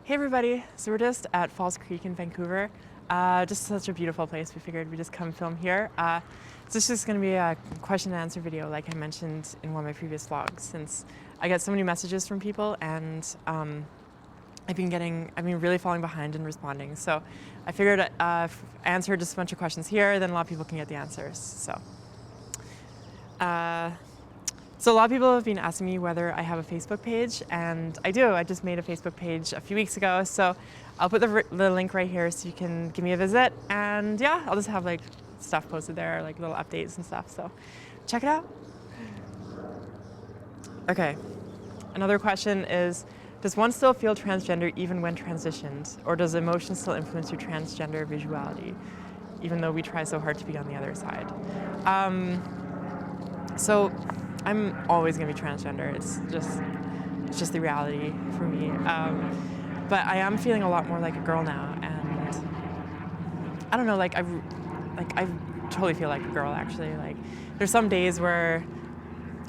Hey everybody, so we're just at Falls Creek in Vancouver. Just such a beautiful place. We figured we'd just come film here. So this is just going to be a question and answer video like I mentioned in one of my previous vlogs, since I get so many messages from people and I've been really falling behind in responding. So I figured answer just a bunch of questions here, then a lot of people can get the answers. So a lot of people have been asking me whether I have a Facebook page, and I do. I just made a Facebook page a few weeks ago, so I'll put the link right here so you can give me a visit. And yeah, I'll just have like stuff posted there, like little updates and stuff, so check it out. Okay, another question is, does one still feel transgender even when transitioned, or does emotion still influence your transgender visuality, even though we try so hard to be on the other side? So I'm always gonna be transgender. It's just the reality for me. But I am feeling a lot more like a girl now, and I don't know, I totally feel like a girl actually. Like there's some days where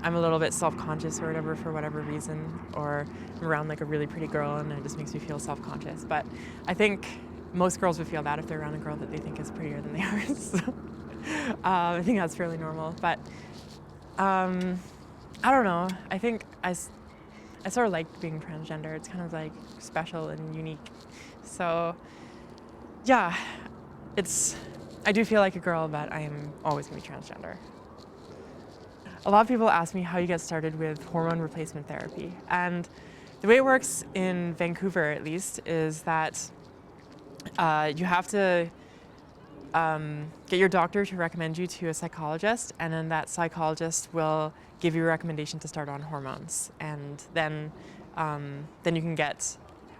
I'm a little bit self-conscious or whatever for whatever reason, or I'm around like a really pretty girl and it just makes me feel self-conscious. But I think most girls would feel that if they're around a girl that they think is prettier than they are. So I think that's fairly normal. But I don't know. I think I sort of like being transgender. It's kind of like special and unique. So yeah, I do feel like a girl, but I am always gonna be transgender. A lot of people ask me how you get started with hormone replacement therapy. And the way it works in Vancouver, at least, is that you have to get your doctor to recommend you to a psychologist, and then that psychologist will give you a recommendation to start on hormones. And then you can get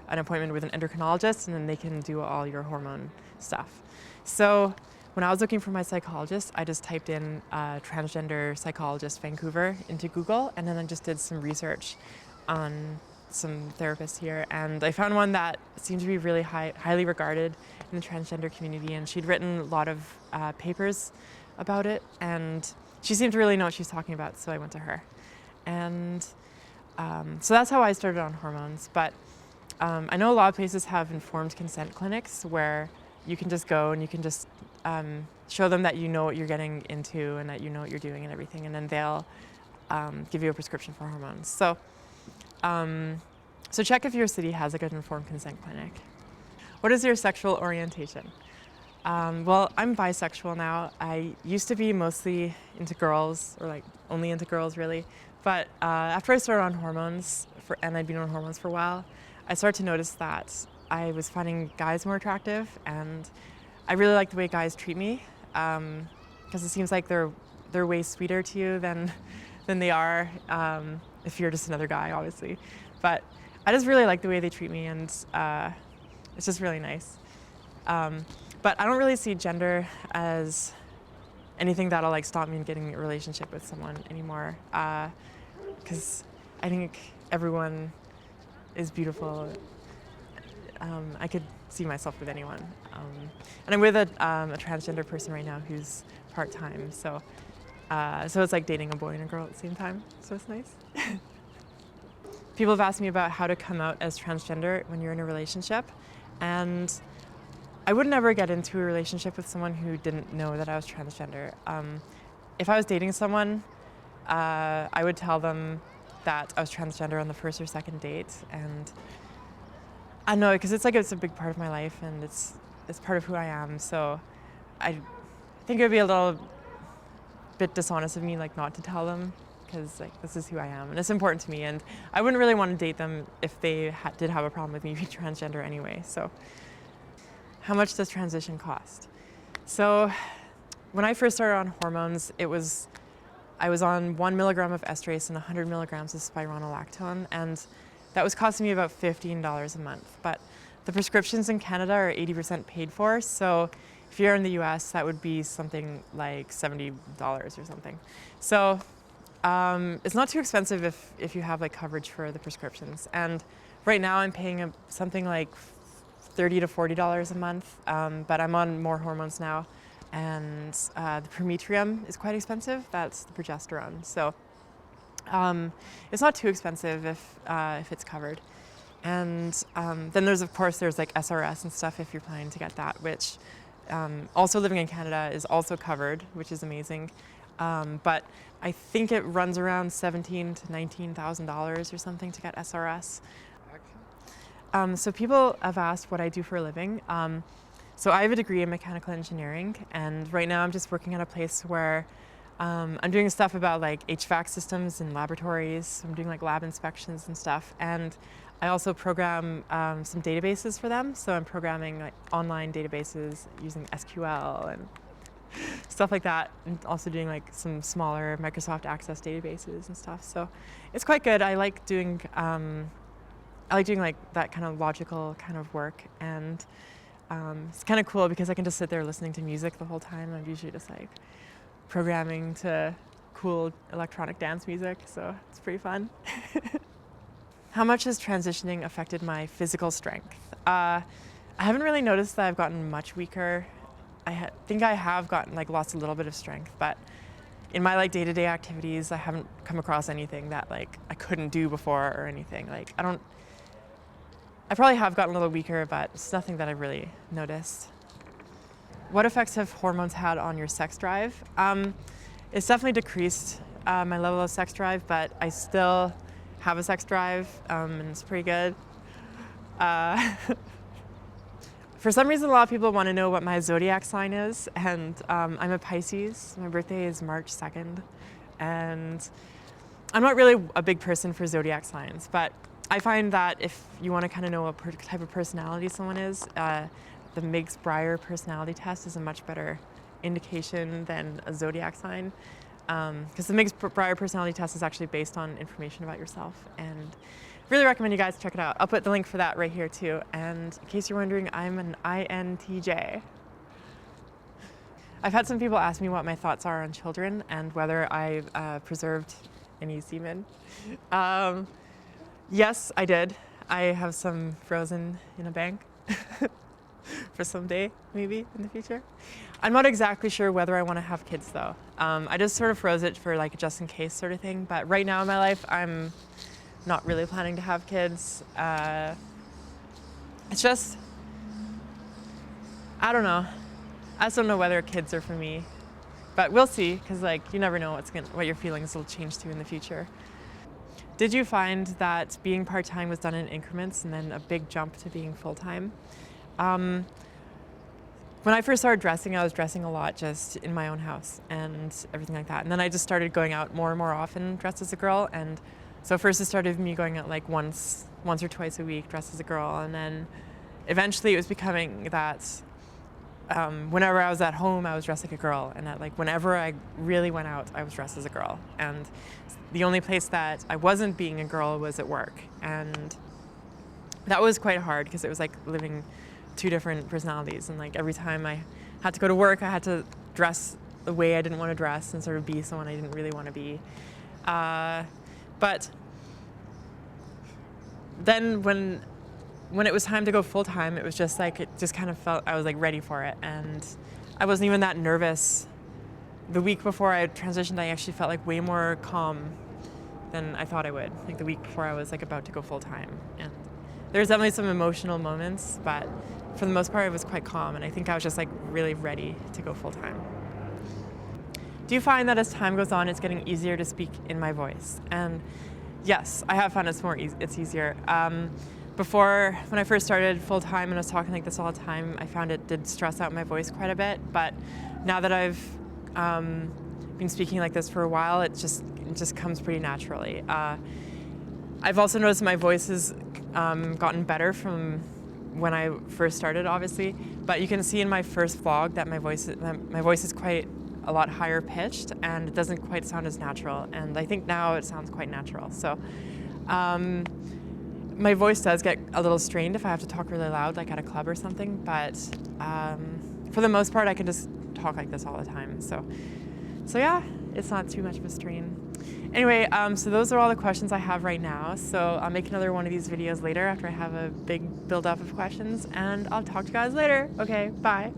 an appointment with an endocrinologist, and then they can do all your hormone stuff. So when I was looking for my psychologist, I just typed in transgender psychologist Vancouver into Google, and then I just did some research on some therapists here, and I found one that seemed to be really highly regarded in the transgender community, and she'd written a lot of papers about it, and she seemed to really know what she's talking about, so I went to her. And so that's how I started on hormones. But I know a lot of places have informed consent clinics where you can just go and you can just show them that you know what you're getting into and that you know what you're doing and everything, and then they'll give you a prescription for hormones. So check if your city has like an informed consent clinic. What is your sexual orientation? Well, I'm bisexual now. I used to be mostly into girls, or like only into girls really. But after I started on hormones, and I'd been on hormones for a while, I started to notice that I was finding guys more attractive, and I really like the way guys treat me, because it seems like they're way sweeter to you than they are if you're just another guy, obviously. But I just really like the way they treat me, and it's just really nice. But I don't really see gender as anything that'll like stop me in getting a relationship with someone anymore, because I think everyone is beautiful. I could see myself with anyone. And I'm with a transgender person right now who's part-time, so it's like dating a boy and a girl at the same time, so it's nice. People have asked me about how to come out as transgender when you're in a relationship, and I would never get into a relationship with someone who didn't know that I was transgender. If I was dating someone, I would tell them that I was transgender on the first or second date, and I know, because it's a big part of my life, and it's part of who I am. So I think it would be a little bit dishonest of me like not to tell them, because like this is who I am and it's important to me, and I wouldn't really want to date them if they did have a problem with me being transgender anyway. So how much does transition cost? So when I first started on hormones, I was on 1 milligram of estrase and 100 milligrams of spironolactone, and that was costing me about $15 a month. But the prescriptions in Canada are 80% paid for, so if you're in the US, that would be something like $70 or something. So it's not too expensive if you have like coverage for the prescriptions. And right now I'm paying something like $30 to $40 a month, but I'm on more hormones now, and the Prometrium is quite expensive. That's the progesterone. So it's not too expensive if it's covered. And then there's, of course, there's like SRS and stuff if you're planning to get that, which also living in Canada is also covered, which is amazing. But I think it runs around $17,000 to $19,000 or something to get SRS. So people have asked what I do for a living. So I have a degree in mechanical engineering, and right now I'm just working at a place where I'm doing stuff about like HVAC systems in laboratories. I'm doing like lab inspections and stuff. And I also program some databases for them. So I'm programming like online databases using SQL and stuff like that, and also doing like some smaller Microsoft Access databases and stuff. So it's quite good. I like doing like that kind of logical kind of work, and it's kind of cool because I can just sit there listening to music the whole time. I'm usually just like programming to cool electronic dance music, so it's pretty fun. How much has transitioning affected my physical strength? I haven't really noticed that I've gotten much weaker. I think I have gotten like lost a little bit of strength, but in my like day-to-day activities, I haven't come across anything that like I couldn't do before or anything. Like I probably have gotten a little weaker, but it's nothing that I've really noticed. What effects have hormones had on your sex drive? It's definitely decreased my level of sex drive, but I still have a sex drive, and it's pretty good. For some reason, a lot of people want to know what my zodiac sign is, and I'm a Pisces. My birthday is March 2nd, and I'm not really a big person for zodiac signs, but I find that if you want to kind of know what type of personality someone is, the miggs-bryer personality test is a much better indication than a zodiac sign, because the miggs-bryer personality test is actually based on information about yourself, and really recommend you guys check it out. I'll put the link for that right here too. And in case you're wondering, I'm an INTJ. I've had some people ask me what my thoughts are on children and whether I've preserved any semen. Yes, I did. I have some frozen in a bank for someday, maybe in the future. I'm not exactly sure whether I want to have kids though. I just sort of froze it for like a just in case sort of thing. But right now in my life, I'm not really planning to have kids. It's just, I don't know. I just don't know whether kids are for me, but we'll see, because like you never know what your feelings will change to in the future. Did you find that being part-time was done in increments and then a big jump to being full-time? When I first started dressing, I was dressing a lot just in my own house and everything like that. And then I just started going out more and more often dressed as a girl. And so first it started with me going out like once or twice a week dressed as a girl. And then eventually it was becoming that whenever I was at home, I was dressed like a girl. And that like whenever I really went out, I was dressed as a girl. And the only place that I wasn't being a girl was at work. And that was quite hard because it was like living two different personalities. And like every time I had to go to work, I had to dress the way I didn't want to dress and sort of be someone I didn't really want to be. But then when it was time to go full time, it was just like, it just kind of felt, I was like ready for it. And I wasn't even that nervous. The week before I transitioned, I actually felt like way more calm than I thought I would. Like the week before I was like about to go full time. And there's definitely some emotional moments, but for the most part, it was quite calm. And I think I was just like really ready to go full time. Do you find that as time goes on, it's getting easier to speak in my voice? And yes, I have found it's easier. Before, when I first started full time and I was talking like this all the time, I found it did stress out my voice quite a bit. But now that I've been speaking like this for a while, it just comes pretty naturally. I've also noticed my voice has gotten better from when I first started, obviously. But you can see in my first vlog that my voice is quite a lot higher pitched and it doesn't quite sound as natural. And I think now it sounds quite natural. So my voice does get a little strained if I have to talk really loud, like at a club or something. But for the most part, I can just talk like this all the time. So yeah, it's not too much of a strain. Anyway, so those are all the questions I have right now. So I'll make another one of these videos later after I have a big build-up of questions, and I'll talk to you guys later. Okay, bye.